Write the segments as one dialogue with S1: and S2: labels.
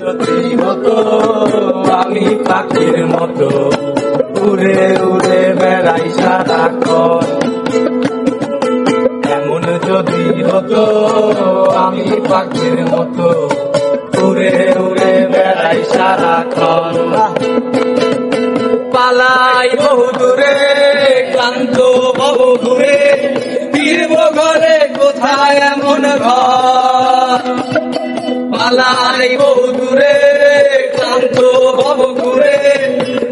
S1: যদি হতো আমি পাখির মতো উড়ে উড়ে বেড়াই সারাক্ষণ, এমন যদি হতো আমি পাখির মতো উড়ে উড়ে বেড়াই সারাক্ষণ। পালাই বহু দূরে ক্লান্ত বহু দূরে, ফিরব ঘরে কোথায় এমন ঘর। পালাই বহু দূরে ক্লান্ত বহু দূরে,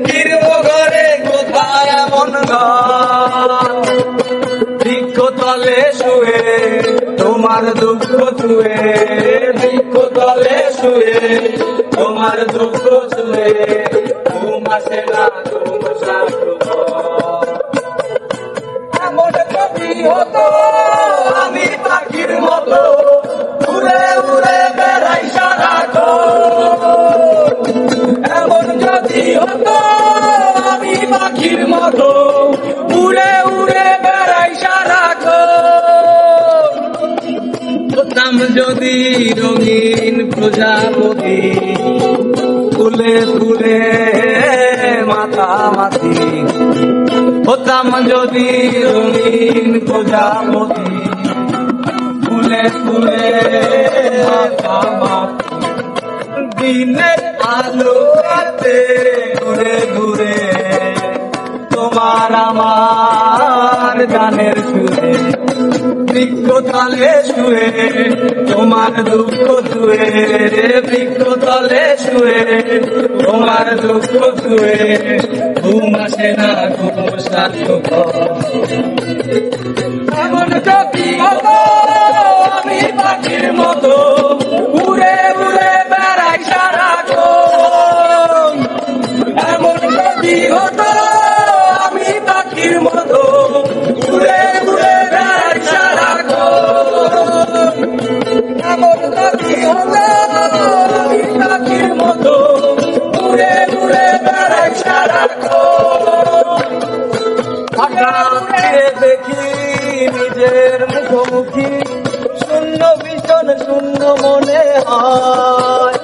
S1: ফিরব ঘরে কোথায় এমন ঘর। বৃক্ষ তলে শুয়ে তোমার দুঃখ ছুয়ে, বৃক্ষ তলে শুয়ে তোমার দুঃখ ছুয়ে, ঘুম আসে না ঘুম স্বার্থপর। এমন যদি হতো আমি পাখির মতো উড়ে উড়ে বেড়াই সারাক্ষণ, এমন যদি হতো আমি পাখির মতো উড়ে উড়ে বেড়াই সারাক্ষণ। হতাম যদি রঙিন প্রজাপতি ফুলে ফুলে মাতামাতি, হতাম যদি রঙিন প্রজাপতি ফুলে ফুলে মাতামাতি। দিনের আলো রাতে ঘুরে ঘুরে তোমার আমার গানের সুরে, বৃক্ষ তলে শুয়ে তোমার দুঃখ ছুয়ে, বৃক্ষ তলে শুয়ে তোমার দুঃখ ছুয়ে, ঘুম আসে না ঘুম স্বার্থপর। এমন যদি হতো আমি পাখির মতো উড়ে উড়ে বেড়াই সারাক্ষণ, এমন যদি হতো আমি পাখির মতো উড়ে উড়ে বেড়াই সারাক্ষণ, এমন যদি হতো আমি পাখির মতো উড়ে উড়ে বেড়াই সারাক্ষণ। হঠাৎ দেখি নিজের মুখোমুখি, শূন্য ভীষণ শূন্য মনে হয়।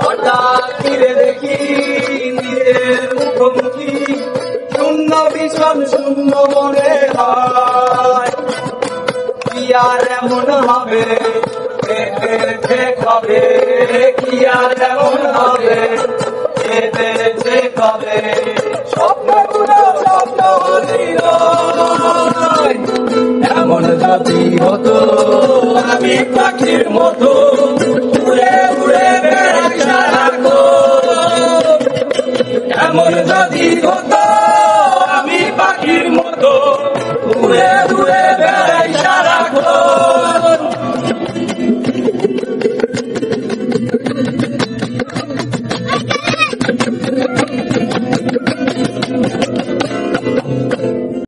S1: হঠাৎ ফিরে দেখি নিজের মুখোমুখি, শূন্য ভীষণ শূন্য মনে হয়। কি আর এমন হবে এতে কবে, কি আর এমন হবে এতে কবে, স্বপ্নগুলো স্বপ্ন হলিল। এমন যদি হতো আমি পাখির মতো উড়ে উড়ে বেড়াই সারাক্ষণ, এমন যদি হতো